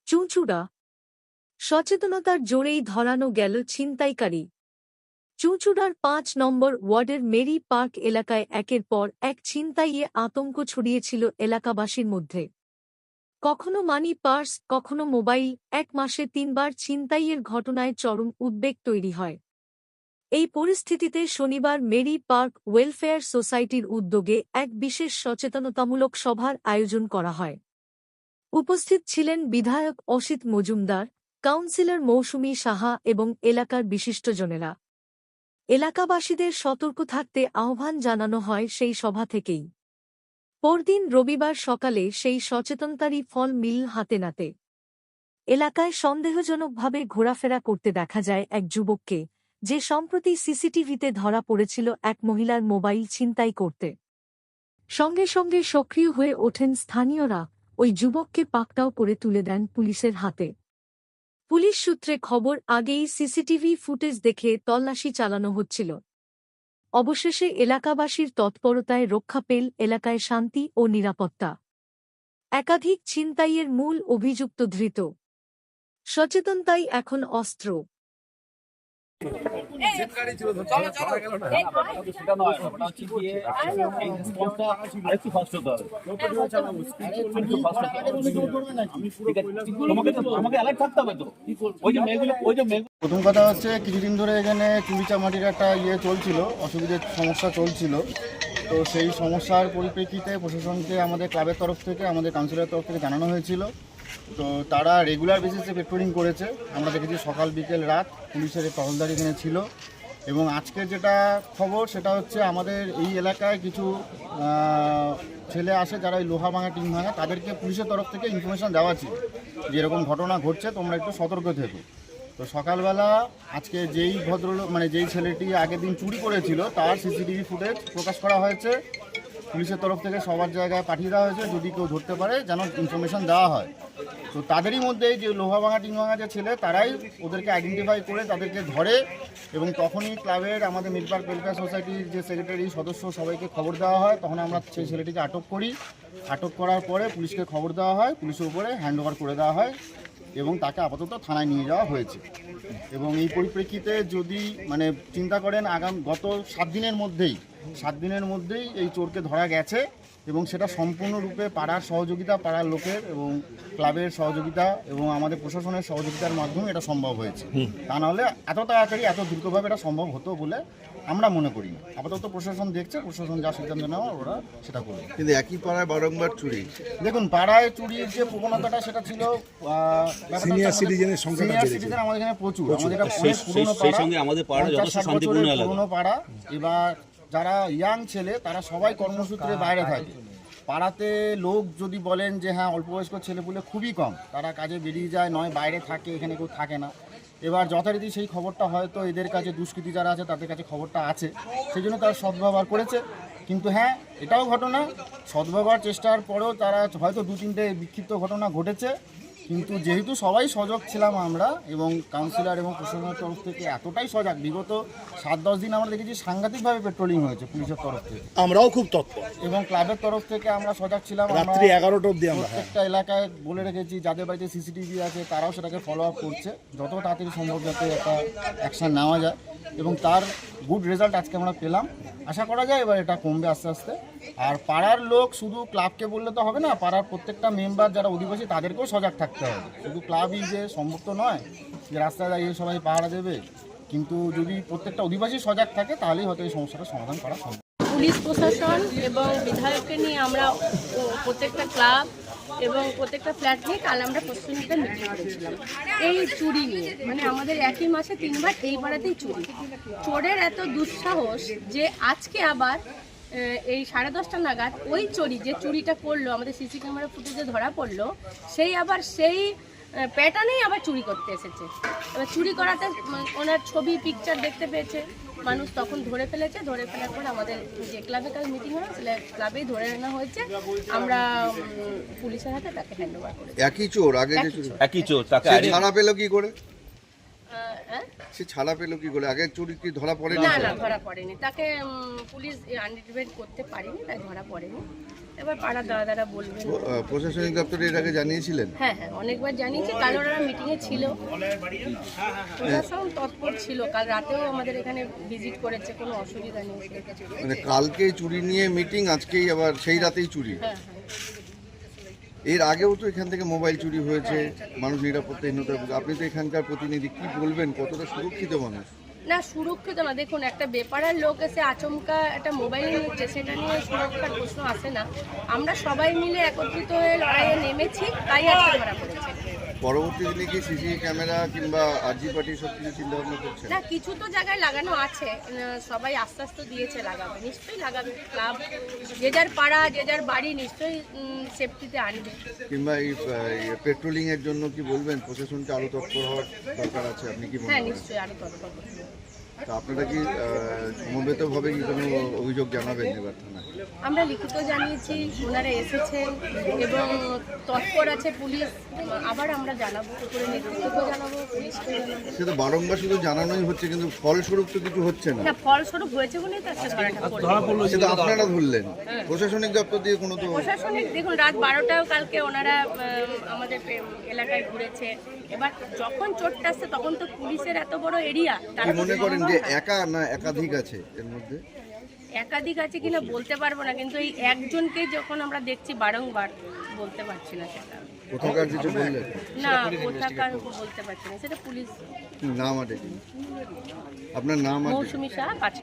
চুঁচুড়া সচেতনতার জোরেই ধরানো গেল ছিনতাইকারী। চুঁচুড়ার ৫ নম্বর ওয়ার্ডের মেরি পার্ক এলাকায় একের পর এক ছিনতাইয়ে আতঙ্ক ছড়িয়েছিল এলাকাবাসীর মধ্যে। কখনো মানি পার্স, কখনো মোবাইল। ১ মাসে ৩ বার ছিনতাইয়ের ঘটনায় চরম উদ্বেগ তৈরি হয়। এই পরিস্থিতিতে শনিবার মেরি পার্ক ওয়েলফেয়ার সোসাইটির উদ্যোগে এক বিশেষ সচেতনতামূলক সভার আয়োজন করা হয়। উপস্থিত ছিলেন বিধায়ক অসিত মজুমদার, কাউন্সিলর মৌসুমী সাহা এবং এলাকার বিশিষ্টজনেরা। এলাকাবাসীদের সতর্ক থাকতে আহ্বান জানানো হয় সেই সভা থেকেই। পরদিন রবিবার সকালে সেই সচেতনতারই ফল মিল হাতে নাতে। এলাকায় সন্দেহজনকভাবে ঘোরাফেরা করতে দেখা যায় এক যুবককে, যে সম্প্রতি সিসিটিভিতে ধরা পড়েছিল এক মহিলার মোবাইল ছিনতাই করতে। সঙ্গে সঙ্গে সক্রিয় হয়ে ওঠেন স্থানীয়রা, ওই যুবককে পাকড়াও করে তুলে দেন পুলিশের হাতে। পুলিশ সূত্রে খবর, আগেই সিসিটিভি ফুটেজ দেখে তল্লাশি চালানো হচ্ছিল। অবশেষে এলাকাবাসীর তৎপরতায় রক্ষা পেল এলাকায় শান্তি ও নিরাপত্তা। একাধিক ছিনতাইয়ের মূল অভিযুক্ত ধৃত। সচেতনতাই এখন অস্ত্র। প্রথম কথা হচ্ছে, কিছুদিন ধরে এখানে চুরিচামারির একটা চলছিল, অসুবিধার সমস্যা চলছিল। তো সেই সমস্যার পরিপ্রেক্ষিতে প্রশাসনকে আমাদের ক্লাবের তরফ থেকে, আমাদের কাউন্সিলরের তরফ থেকে জানানো হয়েছিল। তো তারা রেগুলার বেসিসে পেট্রোলিং করেছে। আমরা দেখেছি সকাল বিকেল রাত পুলিশের টহলদারি এখানে ছিল। এবং আজকের যেটা খবর সেটা হচ্ছে, আমাদের এই এলাকায় কিছু ছেলে আসে যারা এই লোহা ভাঙা টিন ভাঙা, তাদেরকে পুলিশের তরফ থেকে ইনফরমেশান দেওয়া ছিল যে এরকম ঘটনা ঘটছে, তোমরা একটু সতর্ক থেকো। তো সকালবেলা আজকে যেই ভদ্রলোক যেই ছেলেটি আগের দিন চুরি করেছিল তার সিসিটিভি ফুটেজ প্রকাশ করা হয়েছে। পুলিশের তরফ থেকে সবার জায়গায় পাঠিয়ে দেওয়া হয়েছে, যদি কেউ ধরতে পারে যেন ইনফরমেশান দেওয়া হয়। তো তাদেরই মধ্যে যে লোহা ভাঙা টিন ভাঙা যে ছেলে, তারাই ওদেরকে আইডেন্টিফাই করে তাদেরকে ধরে। এবং তখনই ক্লাবের, আমাদের মিড পার্ক ওয়েলফেয়ার সোসাইটির যে সেক্রেটারি সদস্য, সবাইকে খবর দেওয়া হয়। তখন আমরা সেই ছেলেটিকে আটক করি। আটক করার পরে পুলিশকে খবর দেওয়া হয়, পুলিশের উপরে হ্যান্ড ওভার করে দেওয়া হয় এবং তাকে আপাতত থানায় নিয়ে যাওয়া হয়েছে। এবং এই পরিপ্রেক্ষিতে যদি চিন্তা করেন, গত 7 দিনের মধ্যেই এই চোরকে ধরা গেছে। এবং সেটা সম্পূর্ণরূপে পাড়ার সহযোগিতা, পাড়ার লোকের এবং ক্লাবের সহযোগিতা এবং আমাদের প্রশাসনের সহযোগিতার মাধ্যমে এটা সম্ভব হয়েছে। তা নাহলে এত তাড়াতাড়ি এত দ্রুতভাবে এটা সম্ভব হতো বলে আমরা মনে করি না। আপাতত প্রশাসন দেখছে, প্রশাসন যা সিদ্ধান্ত নেওয়া ওরা সেটা করবে। কিন্তু একই পাড়ায় বারংবার চুরি, দেখুন পাড়ায় চুরির যে প্রবণতাটা সেটা ছিল, সিনিয়র সিটিজেন আমাদের এখানে প্রচুর। আমাদের এটা অনেক পুরনো পাড়া। এবার যারা ইয়াং ছেলে তারা সবাই কর্মসূত্রে বাইরে থাকে। পাড়াতে লোক যদি বলেন যে হ্যাঁ অল্প বয়স্ক ছেলেপুলে খুবই কম, তারা কাজে বেরিয়ে যায়, নয় বাইরে থাকে, এখানে কেউ থাকে না। এবার যথারীতি সেই খবরটা হয়তো এদের কাছে, দুষ্কৃতী যারা আছে তাদের কাছে খবরটা আছে, সেই জন্য তারা সদ্ব্যবহার করেছে। কিন্তু হ্যাঁ, এটাও ঘটনা, সদ্ব্যবহার চেষ্টার পরেও তারা হয়তো 2-3টে বিক্ষিপ্ত ঘটনা ঘটেছে। কিন্তু যেহেতু সবাই সজাগ ছিলাম আমরা, এবং কাউন্সিলর এবং প্রশাসনের তরফ থেকে এতটাই সজাগ, বিগত 7-10 দিন আমরা দেখেছি সাংঘাতিকভাবে পেট্রোলিং হয়েছে পুলিশের তরফ থেকে। আমরাও খুব তৎপর এবং ক্লাবের তরফ থেকে আমরা সজাগ ছিলাম। রাত্রি 11টা অবধি আমরা প্রত্যেকটা এলাকায় বলে রেখেছি, যাদের বাড়িতে সিসিটিভি আছে তারাও সেটাকে ফলো আপ করছে, যত তাড়াতাড়ি সম্ভব যাতে একটা অ্যাকশান নেওয়া যায়। এবং তার গুড রেজাল্ট আজকে আমরা পেলাম। আশা করা যায় এবার এটা কমবে আস্তে আস্তে। আর পাড়ার লোক শুধু ক্লাবকে বললে তো হবে না, পাড়ার প্রত্যেকটা মেম্বার যারা অধিবাসী তাদেরকেও সজাগ থাকতে হবে। শুধু ক্লাবই যে সম্ভব তো নয় যে রাস্তায় দাঁড়িয়ে সবাই পাহারা দেবে, কিন্তু যদি প্রত্যেকটা অধিবাসী সজাগ থাকে তাহলেই হয়তো এই সমস্যাটা সমাধান করা সম্ভব। পুলিশ প্রশাসন এবং বিধায়ককে নিয়ে আমরা প্রত্যেকটা ক্লাব এবং প্রত্যেকটা ফ্ল্যাট নিয়ে কাল আমরা প্রশাসনিকটা মিটিং করেছিলাম এই চুরি নিয়ে। আমাদের একই মাসে 3 বার এই পাড়াতেই চুরি। চোরের এত দুঃসাহস যে আজকে আবার এই 10:30 নাগাদ ওই যে চুরিটা করলো, আমাদের সিসি ক্যামেরা ফুটেজে ধরা পড়লো, সেই আবার সেই প্যাটার্নেই আবার চুরি করতে এসেছে। এবার চুরি করাতে ওনার ছবি পিকচার দেখতে পেয়েছে মানুষ, তখন ধরে ফেলেছে। ধরে ফেলার পর আমাদের যে ক্লাবে কাল মিটিং হয়, ক্লাবেই ধরে আনা হয়েছে। আমরা পুলিশের হাতে তাকে হ্যান্ড ওভার করেছি। একই চোর, আগে যে চুরি, একই চোর, তাকে ছাড়া পেল কি করে? সে ছাড়া পেল কি করে? আগে চুরি কি ধরা পড়েনি? না, ধরা পড়েনি। তাকে পুলিশ আইডেন্টিফাই করতে পারেনি, তাই ধরা পড়েনি। এবার পাড়ার দাদারা বলবেন। প্রশাসনিক দপ্তরে এর আগে জানিয়েছিলেন? হ্যাঁ হ্যাঁ, অনেকবার জানিয়েছি, কাল ওরা মিটিংয়ে ছিল, প্রশাসন তৎপর ছিল, কাল রাতেও আমাদের এখানে ভিজিট করেছে, কোনো অসুবিধা নেই। মানে কালকেই চুরি নিয়ে মিটিং, আজকেই আবার সেই রাতেই চুরি। হ্যাঁ হ্যাঁ, এর আগেও তো এখান থেকে মোবাইল চুরি হয়েছে, মানুষ নিরাপত্তাহীনতা। আপনি তো এখানকার প্রতিনিধি, কি বলবেন, কতটা সুরক্ষিত মানুষ? না সুরক্ষিত না, দেখুন একটা বেপাড়ার লোক এসে আচমকা একটা মোবাইল নিচ্ছে, সেটা নিয়ে সুরক্ষার প্রশ্ন আসে না। আমরা সবাই মিলে একত্রিত হয়ে লড়াইয়ে নেমেছি, তাই আজকে ধরা পড়েছে। পরবর্তী দিনে কি সিসি ক্যামেরা কিংবা আরজি পার্টি সব কিছু চিন্তা ভাবনা করছেন? না কিছু তো জায়গায় লাগানো আছে, সবাই আস্তে আস্তে দিয়েছে লাগাবে, নিশ্চয়ই লাগাবে। ক্লাব যে যার পাড়া যে যার বাড়ি নিশ্চয়ই সেফটিতে আনবে। কিংবা এই পেট্রোলিং এর জন্য কি বলবেন, প্রশাসনকে আরো তৎপর হওয়ার দরকার আছে, আপনি কি মনে হ্যাঁ করেন? নিশ্চয়ই আরো তৎপর করতে হবে। তা আপনারা কি সমবেতভাবে কি কোনো অভিযোগ জানাবেন এবার থানায়? আমরা লিখিত জানিয়েছি, ওনারা এসেছেন এবং তৎপর আছে পুলিশ। আবার আমরা জানাবো, উপরে নেতৃত্বকে জানাবো, পুলিশকে জানাবো। সে তো বারংবার শুধু জানানোই হচ্ছে, কিন্তু ফলস্বরূপ তো কিছু হচ্ছে না। না ফলস্বরূপ হয়েছে বলেই তো আজকে ধরাটা পড়লো। সেটা আপনারা ধরলেন, প্রশাসনিক দপ্তর দিয়ে কোনো তো। প্রশাসনিক দেখুন রাত 12টাও কালকে ওনারা আমাদের এলাকায় ঘুরেছে। এবার যখন চোরটা আসছে তখন তো পুলিশের এত বড় এরিয়া, কি মনে করেন যে একা না একাধিক আছে এর মধ্যে? একাধিক আছে কিনা বলতে পারবো না, কিন্তু এই একজনকেই যখন আমরা দেখছি বারংবার, বলতে পারছি না সেটা। কোথাকার কিছু বললেন? না কোথাকার বলতে পারছি না, সেটা পুলিশ। নাম আছে কি? আপনার নাম আছে? মৌসুমী শাহ, 5